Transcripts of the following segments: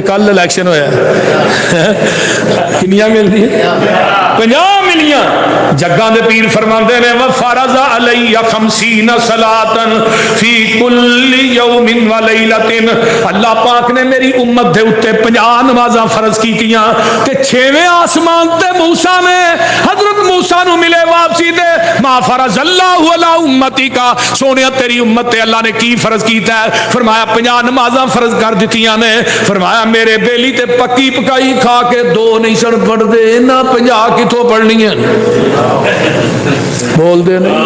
کل الیکشن ہوا کنیاں ملتی 50 ملیاں جگاں دے پیر فرماندے نے وفرض علی 50 صلاۃ فی کل یوم و لیلۃ، اللہ پاک نے میری امت دے اوتے 50 نمازاں فرض کیتیاں تے 6ویں آسمان تے موسیٰ نے حضرت موسیٰ نو ملے واپسی دے ما فرض اللہ علی امتی کا، سونیا تیری امت تے اللہ نے کی فرض کیتا ہے؟ فرمایا 50 نمازاں فرض کر دتیاں نے۔ فرمایا میرے بیلی تے پکی پکائی کھا کے 2 نہیں سن پڑھ دے، نہ 50 کتوں پڑھنی ہیں؟ بول دے نہیں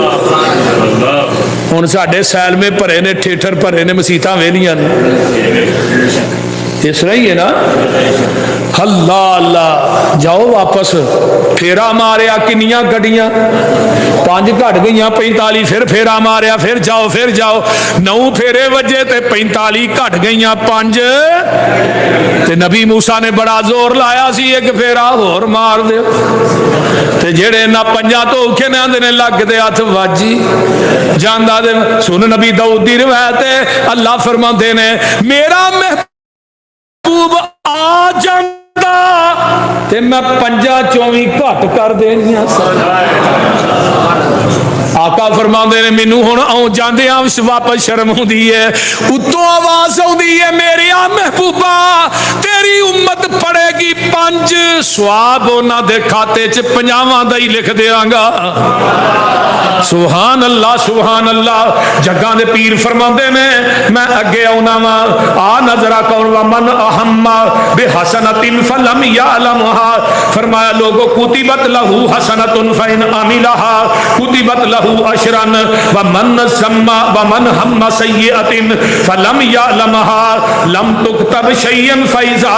ہن ساڈے سیل میں بھرے نے، ٹھیٹر بھرے نے، مسیتاں ویلیاں نے، اس طرح ہی ہے نا۔ اللہ اللہ جاؤ واپس پھیرا ماریا، کنیاں گڈیاں 5 گھٹ گئیاں، 45 پھر پھیرا ماریا، پھر جاؤ 9 پھیرے وجے تے 45 گھٹ گئیاں 5 تے نبی موسیٰ نے بڑا زور لایا سی ایک پھیرا ہور مار دے تے جڑے نہ 5 تو اوکھے نہ آندے نے لگ دے ہاتھ واجی جاندا دے۔ سن نبی داؤد دی روایت ہے، اللہ فرماندے نے میرا محبوب آ جاندا تے میں 5-24 گھٹ کر دینیاں۔ آقا فرماندے نے مینوں ہن آؤں جاندیاں واپس شرم ہوندی ہے، اتوں آواز آندی ہے میرے محبوبہ تیری امت پڑے گی 5 ثواب انہاں دے کھاتے چ 50 دا ہی لکھ دیاں گا۔ سبحان اللہ سبحان اللہ۔ جگاں دے پیر فرماندے نے میں اگے آنا وا آ نظرا کون ومن اہم بحسنۃ فلم یعلمها، فرمایا لوگوں کتبت لہو حسنۃ فإن عملها کتبت لہو اشرا ومن ہم سیئۃ فلم یعلمها لم تکتب شیئا فإذا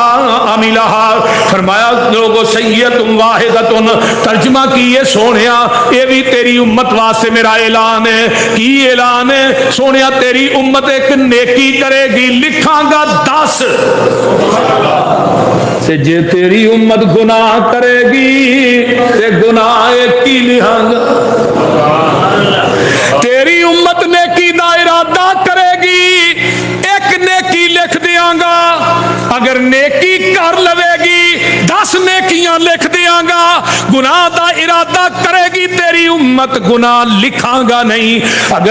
عملها، فرمایا لوگوں سیئۃ واحدۃ، ترجمہ کیے سونیا یہ بھی تیری امت واسطے میرا اعلان ہے۔ کی اعلان ہے سونیا؟ تیری امت ایک نیکی کرے گی لکھاں گا 10 تے جے تیری امت گناہ کرے گی تے گناہ ایک ہی لکھاں گا۔ تیری امت نیکی دا ارادہ کرے گی ایک نیکی لکھ دیاں گا، اگر نیکی کر لوے گی 10 نیکیاں لکھ دیاں گا، گناہ دا ارادہ کرے گی تیری امت گناہ لکھاں گا نہیں۔ اگر